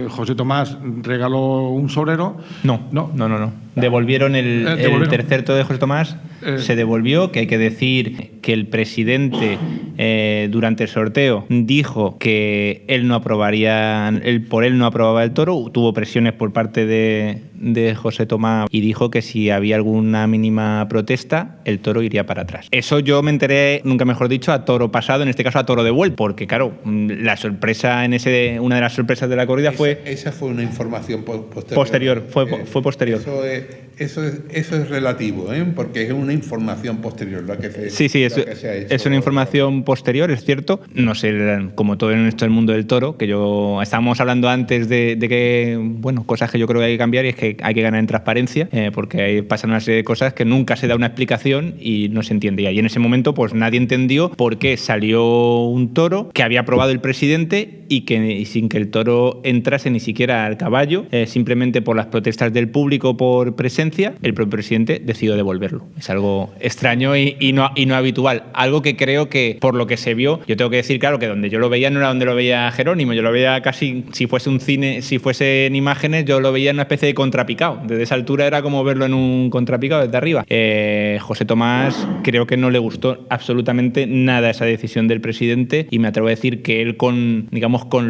José Tomás regaló un sobrero. No. Devolvieron el tercer toro de José Tomás, se devolvió, que hay que decir que el presidente durante el sorteo dijo que él no aprobaba el toro, tuvo presiones por parte de José Tomás y dijo que si había alguna mínima protesta, el toro iría para atrás. Eso yo me enteré, nunca mejor dicho, a toro pasado, en este caso a toro de vuelta, porque claro, la sorpresa una de las sorpresas de la corrida fue... Esa fue una información posterior. Fue posterior. Eso es relativo, porque es una información posterior la que se es una información posterior, es cierto. No sé, como todo en esto del mundo del toro, que estábamos hablando antes de que, bueno, cosas que yo creo que hay que cambiar, y es que hay que ganar en transparencia, porque ahí pasan una serie de cosas que nunca se da una explicación y no se entiende. Y en ese momento pues nadie entendió por qué salió un toro que había aprobado el presidente y sin que el toro entrase ni siquiera al caballo, simplemente por las protestas del público por presencia, el propio presidente decidió devolverlo. Es algo extraño y no habitual. Algo que creo que, por lo que se vio, yo tengo que decir, claro, que donde yo lo veía no era donde lo veía Jerónimo, yo lo veía casi, si fuese un cine, si fuesen imágenes, yo lo veía en una especie de contrapicado. Desde esa altura era como verlo en un contrapicado desde arriba. José Tomás creo que no le gustó absolutamente nada esa decisión del presidente, y me atrevo a decir que él con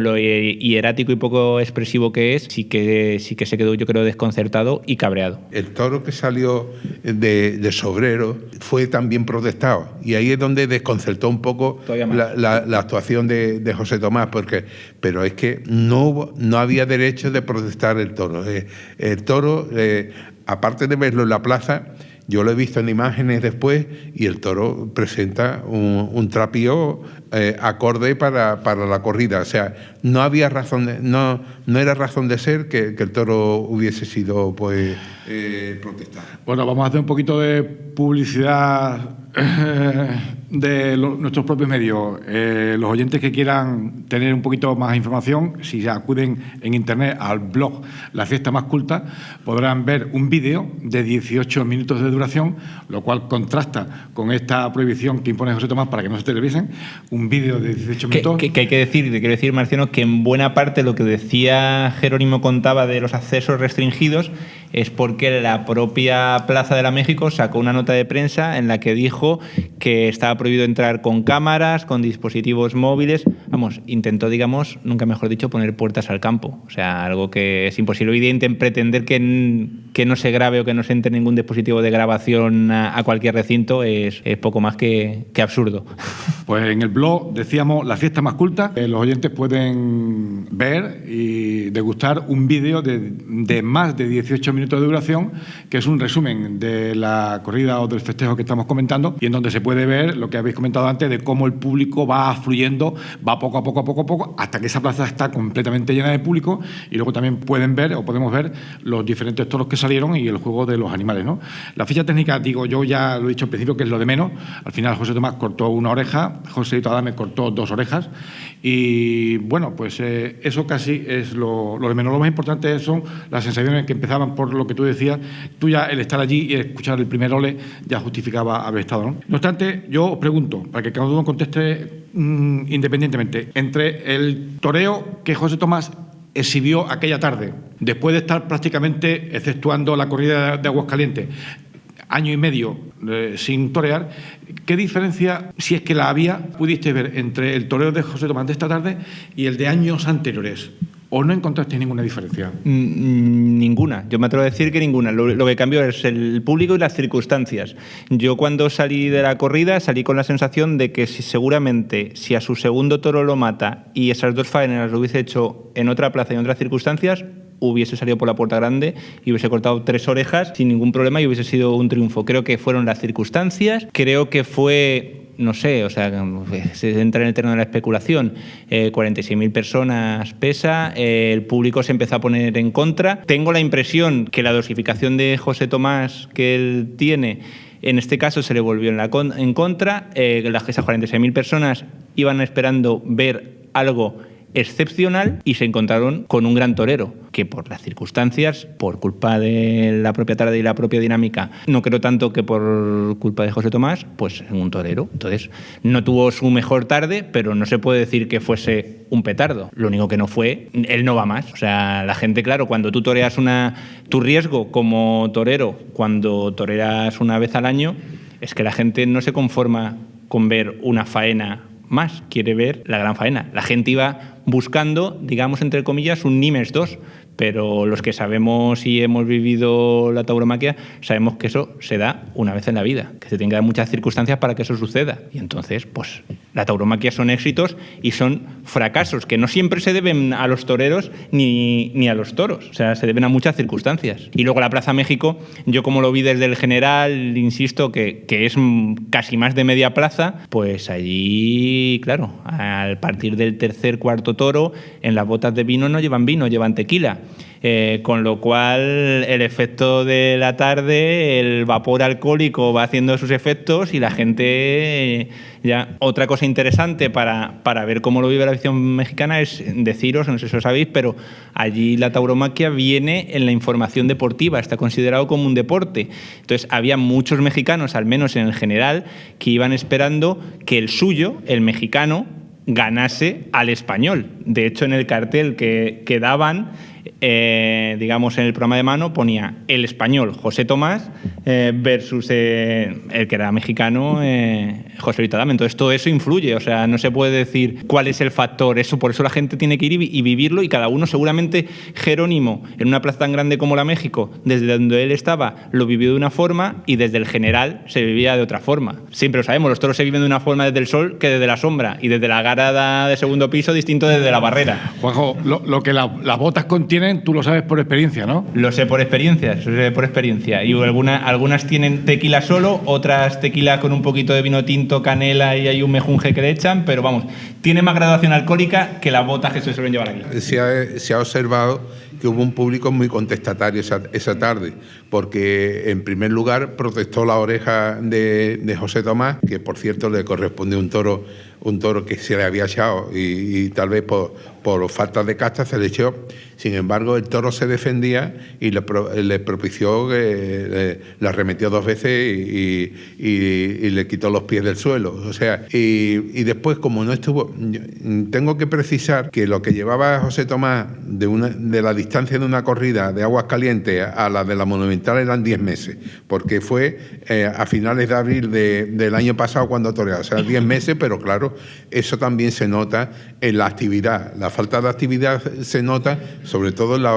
lo hierático y poco expresivo que es, sí que se quedó, yo creo, desconcertado y cabreado. El toro que salió de sobrero fue también protestado, y ahí es donde desconcertó un poco la actuación de José Tomás, pero es que no había derecho de protestar el toro. El toro, aparte de verlo en la plaza, yo lo he visto en imágenes después, y el toro presenta un trapío acorde para la corrida. O sea, no había razón no era razón de ser que el toro hubiese sido protestado. Bueno, vamos a hacer un poquito de publicidad de nuestros propios medios. Los oyentes que quieran tener un poquito más información, si acuden en internet al blog La Fiesta Más Culta, podrán ver un vídeo de 18 minutos de duración, lo cual contrasta con esta prohibición que impone José Tomás para que no se televisen. Un vídeo de 18 minutos. Que hay que decir, quiero decir, Marciano, que en buena parte lo que decía Jerónimo contaba de los accesos restringidos es porque la propia Plaza de la México sacó una nota de prensa en la que dijo que estaba prohibido entrar con cámaras, con dispositivos móviles. Vamos, intentó, digamos, nunca mejor dicho, poner puertas al campo. O sea, algo que es imposible hoy día, pretender que no se grabe o que no se entre ningún dispositivo de grabación a cualquier recinto es poco más que absurdo. Pues en el blog decíamos La Fiesta Más Culta, los oyentes pueden ver y degustar un vídeo de más de 18 minutos de duración, que es un resumen de la corrida o del festejo que estamos comentando, y en donde se puede ver lo que habéis comentado antes de cómo el público va fluyendo, va poco a poco, hasta que esa plaza está completamente llena de público, y luego también pueden ver o podemos ver los diferentes toros que salieron y el juego de los animales, ¿no? La ficha técnica, digo, yo ya lo he dicho al principio, que es lo de menos. Al final José Tomás cortó una oreja, José Adame cortó 2 orejas, y bueno, pues eso casi es lo de menos. Lo más importante son las sensaciones que empezaban por lo que tú decías. Tú ya, el estar allí y escuchar el primer ole ya justificaba haber estado, ¿no? No obstante, yo os pregunto, para que cada uno conteste independientemente, entre el toreo que José Tomás exhibió aquella tarde, después de estar prácticamente, exceptuando la corrida de Aguascalientes, año y medio sin torear, ¿qué diferencia, si es que la había, pudiste ver entre el toreo de José Tomás de esta tarde y el de años anteriores? ¿O no encontraste ninguna diferencia? Ninguna. Yo me atrevo a decir que ninguna. Lo que cambió es el público y las circunstancias. Yo cuando salí de la corrida salí con la sensación de que seguramente si a su segundo toro lo mata y esas 2 faenas lo hubiese hecho en otra plaza y en otras circunstancias, hubiese salido por la puerta grande y hubiese cortado 3 orejas sin ningún problema y hubiese sido un triunfo. Creo que fueron las circunstancias, creo que fue... No sé, o sea, se entra en el terreno de la especulación. 46.000 personas pesa, el público se empezó a poner en contra. Tengo la impresión que la dosificación de José Tomás que él tiene, en este caso se le volvió en contra. Esas 46.000 personas iban esperando ver algo excepcional y se encontraron con un gran torero. que por las circunstancias, por culpa de la propia tarde y la propia dinámica, no creo tanto que por culpa de José Tomás, pues es un torero. Entonces, no tuvo su mejor tarde, pero no se puede decir que fuese un petardo. Lo único que no fue, él no va más. O sea, la gente, claro, cuando tú toreas tu riesgo como torero, cuando toreras una vez al año, es que la gente no se conforma con ver una faena más, quiere ver la gran faena. La gente iba buscando, digamos, entre comillas, un Nimes 2, pero los que sabemos y hemos vivido la tauromaquia sabemos que eso se da una vez en la vida, que se tienen que dar muchas circunstancias para que eso suceda. Y entonces, pues, la tauromaquia son éxitos y son fracasos, que no siempre se deben a los toreros ni a los toros, o sea, se deben a muchas circunstancias. Y luego la Plaza México, yo como lo vi desde el general, insisto, que es casi más de media plaza, pues allí, claro, al partir del tercer, cuarto toro, en las botas de vino no llevan vino, llevan tequila. Con lo cual el efecto de la tarde, el vapor alcohólico va haciendo sus efectos y la gente ya. Otra cosa interesante para ver cómo lo vive la afición mexicana es deciros, no sé si lo sabéis, pero allí la tauromaquia viene en la información deportiva, está considerado como un deporte. Entonces había muchos mexicanos, al menos en el general, que iban esperando que el suyo, el mexicano, ganase al español. De hecho, en el cartel que daban, digamos, en el programa de mano ponía el español José Tomás versus el que era mexicano, José Luis Adame. Entonces todo eso influye, o sea, no se puede decir cuál es el factor, eso, por eso la gente tiene que ir y vivirlo, y cada uno, seguramente Jerónimo, en una plaza tan grande como la México, desde donde él estaba, lo vivió de una forma, y desde el general se vivía de otra forma. Siempre lo sabemos, los toros se viven de una forma desde el sol que desde la sombra, y desde la garada de segundo piso distinto desde la barrera. Juanjo, lo que las botas contienen, tú lo sabes por experiencia, ¿no? Lo sé por experiencia, y algunas tienen tequila solo, otras tequila con un poquito de vino tinto, canela, y hay un mejunje que le echan, pero vamos, tiene más graduación alcohólica que las botas que se suelen llevar aquí. Se ha observado que hubo un público muy contestatario esa tarde, porque en primer lugar protestó la oreja de José Tomás, que por cierto le corresponde un toro que se le había echado y tal vez por falta de casta se le echó. Sin embargo, el toro se defendía y le propició, le arremetió 2 veces y le quitó los pies del suelo. O sea, y después, como no estuvo, tengo que precisar que lo que llevaba José Tomás de la distancia de una corrida de Aguascalientes a la de la Monumental eran 10 meses, porque fue a finales de abril del año pasado cuando toreaba. O sea, 10 meses, pero claro, eso también se nota en la actividad. La falta de actividad se nota sobre todo en la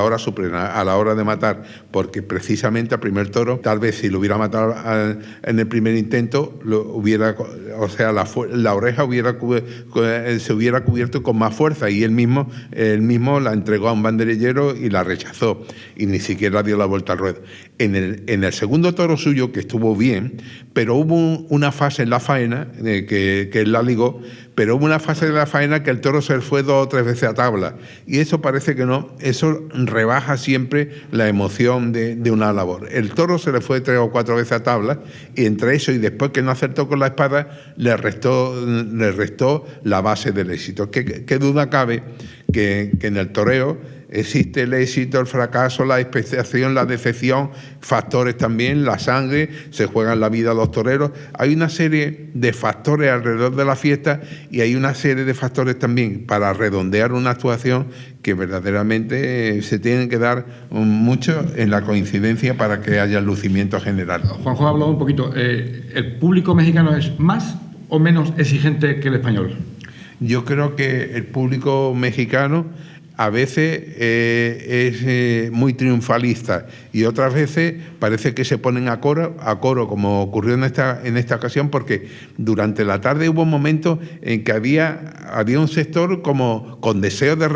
hora suprema, a la hora de matar, porque precisamente al primer toro, tal vez si lo hubiera matado en el primer intento, la oreja se hubiera cubierto con más fuerza, y él mismo la entregó a un banderillero y la rechazó, y ni siquiera dio la vuelta al ruedo. En el segundo toro suyo, que estuvo bien, pero hubo una fase en la faena, que él la ligó, pero hubo una fase de la faena que el toro se fue 2 o 3 veces a tabla, y eso parece que no, eso rebaja siempre la emoción de una labor. El toro se le fue 3 o 4 veces a tabla, y entre eso y después que no acertó con la espada, le restó la base del éxito. ¿Qué duda cabe que en el toreo existe el éxito, el fracaso, la expectación, la decepción, factores también, la sangre, se juegan la vida los toreros? Hay una serie de factores alrededor de la fiesta, y hay una serie de factores también para redondear una actuación que verdaderamente se tienen que dar mucho en la coincidencia para que haya lucimiento general. Juanjo ha hablado un poquito. ¿El público mexicano es más o menos exigente que el español? Yo creo que el público mexicano a veces es muy triunfalista, y otras veces parece que se ponen a coro, como ocurrió en esta ocasión, porque durante la tarde hubo momentos en que había un sector como con deseo de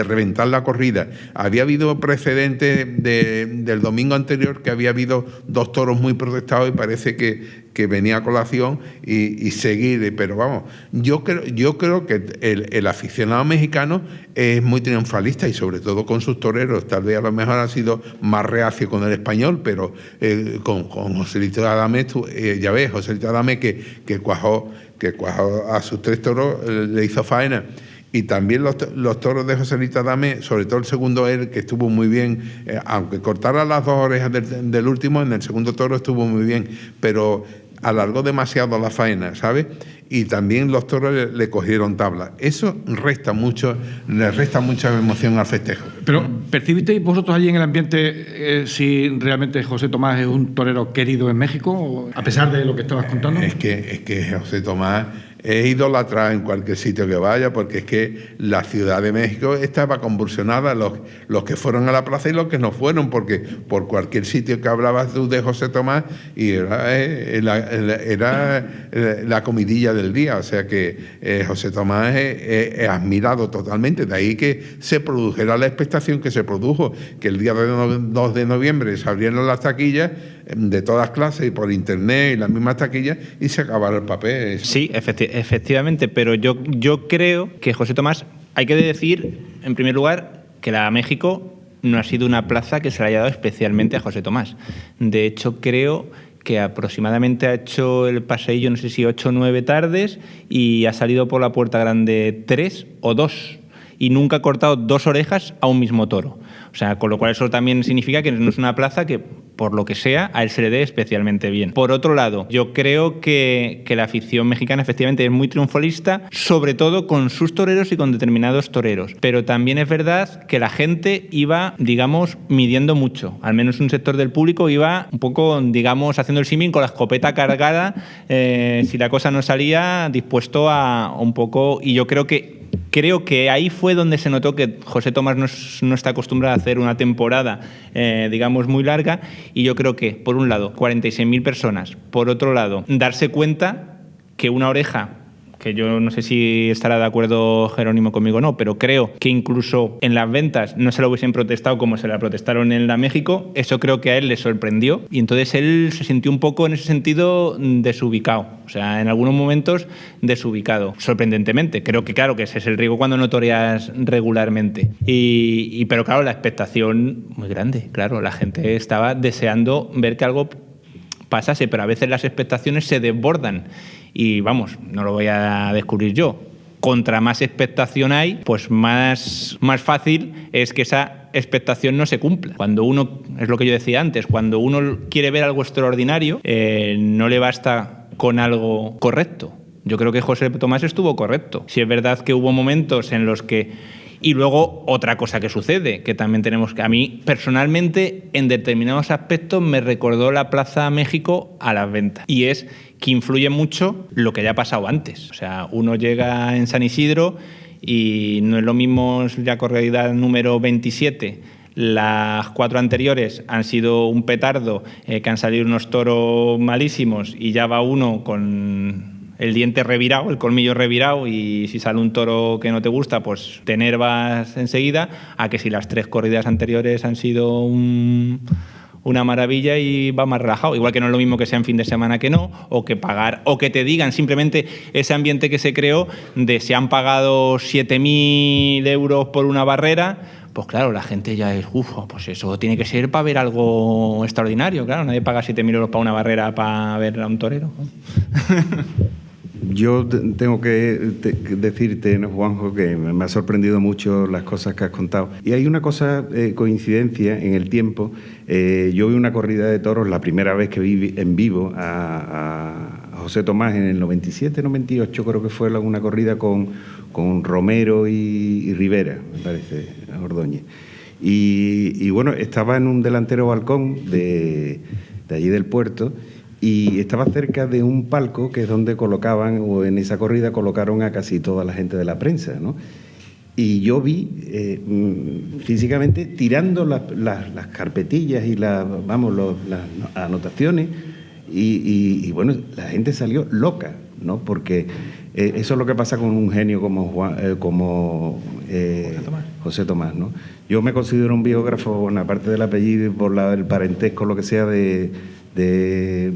reventar la corrida. Había habido precedentes del domingo anterior, que había habido 2 toros muy protestados, y parece que venía a colación y seguir, pero vamos, yo creo que el aficionado mexicano es muy triunfalista, y sobre todo con sus toreros. Tal vez a lo mejor ha sido más reacio con el español, pero con José Luis Adame, ya ves, José Luis Adame que cuajó a sus 3 toros, le hizo faena. Y también los toros de Joselito Adame, sobre todo el segundo, él, que estuvo muy bien, aunque cortara las 2 orejas del último, en el segundo toro estuvo muy bien, pero alargó demasiado la faena, ¿sabes? Y también los toros le cogieron tabla. Eso le resta mucha emoción al festejo. Pero, ¿percibisteis vosotros allí en el ambiente si realmente José Tomás es un torero querido en México, a pesar de lo que estabas contando? Es que José Tomás es idolatrado en cualquier sitio que vaya, porque es que la Ciudad de México estaba convulsionada, los que fueron a la plaza y los que no fueron, porque por cualquier sitio que hablabas tú de José Tomás y era la comidilla del día. O sea que José Tomás es admirado totalmente, de ahí que se produjera la expectación que se produjo, que el día 2 de noviembre se abrieron las taquillas de todas clases y por internet y las mismas taquillas y se acabara el papel. Sí, efectivamente, pero yo creo que José Tomás, hay que decir, en primer lugar, que la México no ha sido una plaza que se le haya dado especialmente a José Tomás. De hecho, creo que aproximadamente ha hecho el paseillo, no sé si 8 o 9 tardes, y ha salido por la Puerta Grande 3 o 2, y nunca ha cortado 2 orejas a un mismo toro. O sea, con lo cual eso también significa que no es una plaza que, por lo que sea, a él se le dé especialmente bien. Por otro lado, yo creo que la afición mexicana efectivamente es muy triunfalista, sobre todo con sus toreros y con determinados toreros. Pero también es verdad que la gente iba, digamos, midiendo mucho. Al menos un sector del público iba un poco, digamos, haciendo el símil con la escopeta cargada, si la cosa no salía, dispuesto a un poco... Y yo creo que ahí fue donde se notó que José Tomás no está acostumbrado a hacer una temporada, digamos, muy larga, y yo creo que, por un lado, 46.000 personas, por otro lado, darse cuenta que una oreja, que yo no sé si estará de acuerdo Jerónimo conmigo o no, pero creo que incluso en las ventas no se lo hubiesen protestado como se la protestaron en la México, eso creo que a él le sorprendió, y entonces él se sintió un poco en ese sentido desubicado, o sea, en algunos momentos desubicado, sorprendentemente. Creo que claro que ese es el riesgo cuando no toreas regularmente, pero claro, la expectación muy grande, claro, la gente estaba deseando ver que algo pasase, pero a veces las expectaciones se desbordan. Y vamos, no lo voy a descubrir yo. Contra más expectación hay, pues más fácil es que esa expectación no se cumpla. Cuando uno, es lo que yo decía antes, cuando uno quiere ver algo extraordinario, no le basta con algo correcto. Yo creo que José Tomás estuvo correcto. Si es verdad que hubo momentos en los que... Y luego otra cosa que sucede, que también tenemos que... A mí, personalmente, en determinados aspectos me recordó la Plaza México a las ventas. Y es que influye mucho lo que haya pasado antes. O sea, uno llega en San Isidro y no es lo mismo la corrida número 27. Las 4 anteriores han sido un petardo, que han salido unos toros malísimos y ya va uno con... el diente revirado, el colmillo revirado, y si sale un toro que no te gusta, pues te enervas enseguida, a que si las 3 corridas anteriores han sido una maravilla y va más relajado. Igual que no es lo mismo que sea en fin de semana que no, o que pagar, o que te digan simplemente ese ambiente que se creó de si han pagado 7.000 euros por una barrera, pues claro, la gente ya es, pues eso tiene que ser para ver algo extraordinario, claro, nadie paga 7.000 euros para una barrera para ver a un torero. Yo tengo que decirte, ¿no, Juanjo, que me ha sorprendido mucho las cosas que has contado. Y hay una cosa, coincidencia en el tiempo. Yo vi una corrida de toros la primera vez que vi en vivo a José Tomás en el 97, 98, creo que fue una corrida con Romero y Rivera, me parece, Ordóñez. Y bueno, estaba en un delantero balcón de allí del puerto, y estaba cerca de un palco que es donde colocaban, o en esa corrida colocaron a casi toda la gente de la prensa, ¿no? Y yo vi físicamente tirando las carpetillas y las anotaciones, y bueno, la gente salió loca, ¿no? Porque eso es lo que pasa con un genio como José Tomás, ¿no? Yo me considero un biógrafo, aparte del apellido, por el parentesco, lo que sea, de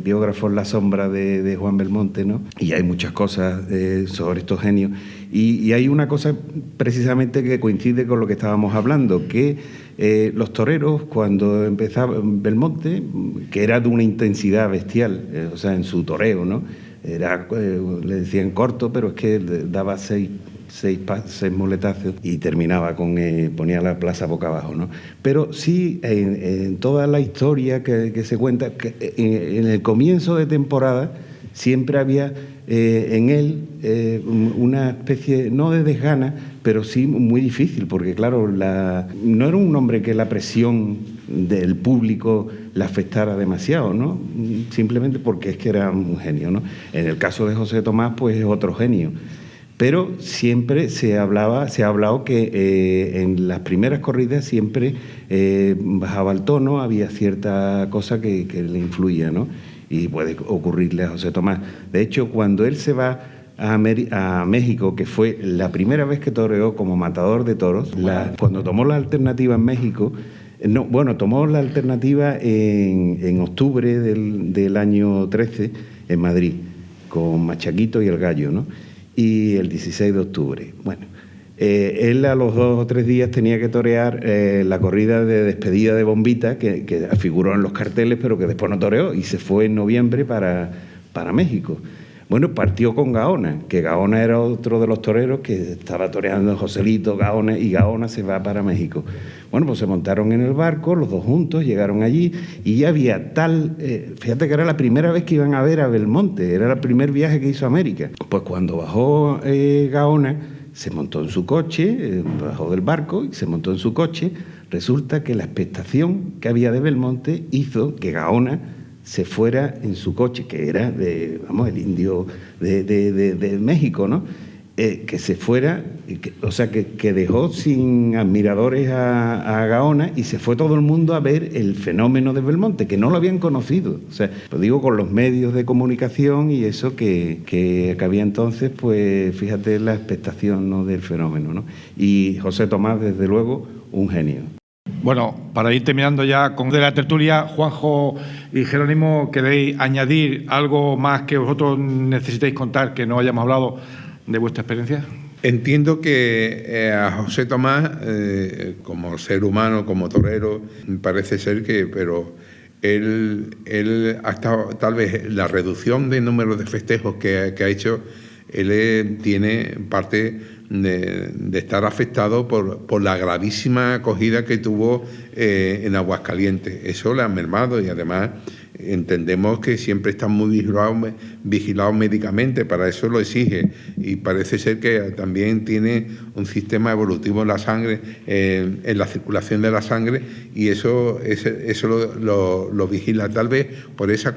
biógrafo en la sombra de Juan Belmonte, ¿no? Y hay muchas cosas sobre estos genios. Y hay una cosa precisamente que coincide con lo que estábamos hablando, que los toreros, cuando empezaba Belmonte, que era de una intensidad bestial, o sea, en su toreo, ¿no? Le decían corto, pero es que daba 6 6 muletazos y terminaba con ponía la plaza boca abajo, ¿no? Pero sí, en toda la historia que se cuenta, que en el comienzo de temporada siempre había en él una especie, no de desgana, pero sí muy difícil, porque claro, no era un hombre que la presión del público le afectara demasiado, ¿no? Simplemente porque es que era un genio, ¿no? En el caso de José Tomás, pues es otro genio. Pero siempre se ha hablado que en las primeras corridas siempre bajaba el tono, había cierta cosa que le influía, ¿no? Y puede ocurrirle a José Tomás. De hecho, cuando él se va a México, que fue la primera vez que toreó como matador de toros, cuando tomó la alternativa en México, tomó la alternativa en octubre del año 13 en Madrid, con Machaquito y el Gallo, ¿no? Y el 16 de octubre. Bueno, él a los 2 o 3 días tenía que torear la corrida de despedida de Bombita, que figuró en los carteles, pero que después no toreó, y se fue en noviembre para México. Bueno, partió con Gaona, que Gaona era otro de los toreros que estaba toreando Joselito, Gaona, y Gaona se va para México. Bueno, pues se montaron en el barco, los dos juntos, llegaron allí, y ya había fíjate que era la primera vez que iban a ver a Belmonte, era el primer viaje que hizo a América. Pues cuando bajó Gaona, se montó en su coche, bajó del barco y se montó en su coche. Resulta que la expectación que había de Belmonte hizo que Gaona se fuera en su coche, que era el indio de México, ¿no? Que se fuera, que dejó sin admiradores a Gaona, y se fue todo el mundo a ver el fenómeno de Belmonte, que no lo habían conocido. O sea, lo digo con los medios de comunicación y eso que había entonces, pues fíjate la expectación, ¿no?, del fenómeno, ¿no? Y José Tomás, desde luego, un genio. Bueno, para ir terminando ya con de la tertulia, Juanjo y Jerónimo, ¿queréis añadir algo más que vosotros necesitéis contar que no hayamos hablado de vuestra experiencia? Entiendo que a José Tomás, como ser humano, como torero, parece ser pero él ha estado, tal vez la reducción de número de festejos que ha hecho, él tiene parte de estar afectado por la gravísima acogida que tuvo en Aguascalientes. Eso le ha mermado, y además entendemos que siempre están muy vigilados médicamente, para eso lo exige, y parece ser que también tiene un sistema evolutivo en la sangre, en la circulación de la sangre, y eso lo vigila. Tal vez por esa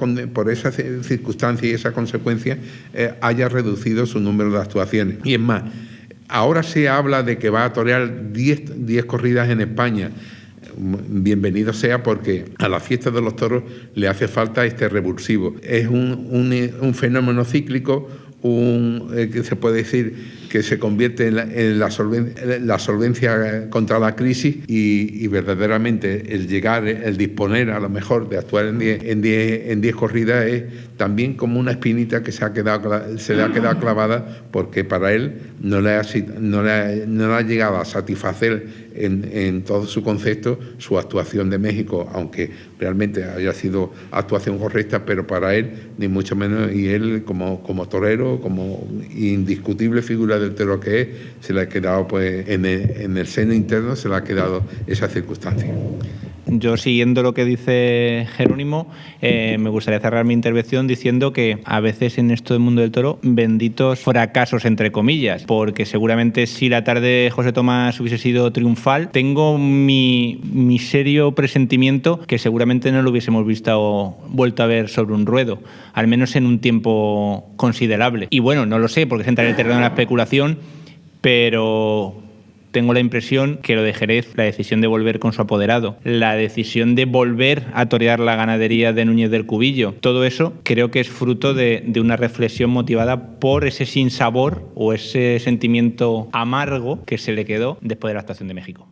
circunstancia y esa consecuencia haya reducido su número de actuaciones. Y es más, ahora se habla de que va a torear 10 corridas en España. Bienvenido sea, porque a la fiesta de los toros le hace falta este revulsivo. Es un fenómeno cíclico, que se puede decir que se convierte en la solvencia contra la crisis, y verdaderamente el disponer a lo mejor de actuar en 10 corridas es también como una espinita que se le ha quedado clavada, porque para él no le ha llegado a satisfacer en todo su concepto su actuación de México, aunque realmente haya sido actuación correcta, pero para él ni mucho menos, y él como torero, como indiscutible figura del toro que es, se le ha quedado, pues en el seno interno se le ha quedado esa circunstancia. Yo, siguiendo lo que dice Jerónimo, me gustaría cerrar mi intervención diciendo que a veces en esto del mundo del toro, benditos fracasos entre comillas, porque seguramente si la tarde de José Tomás hubiese sido triunfal, tengo mi serio presentimiento que seguramente no lo hubiésemos vuelto a ver sobre un ruedo, al menos en un tiempo considerable. Y bueno, no lo sé, porque se entra en el terreno de la especulación, pero tengo la impresión que lo de Jerez, la decisión de volver con su apoderado, la decisión de volver a torear la ganadería de Núñez del Cubillo, todo eso creo que es fruto de una reflexión motivada por ese sinsabor o ese sentimiento amargo que se le quedó después de la actuación de México.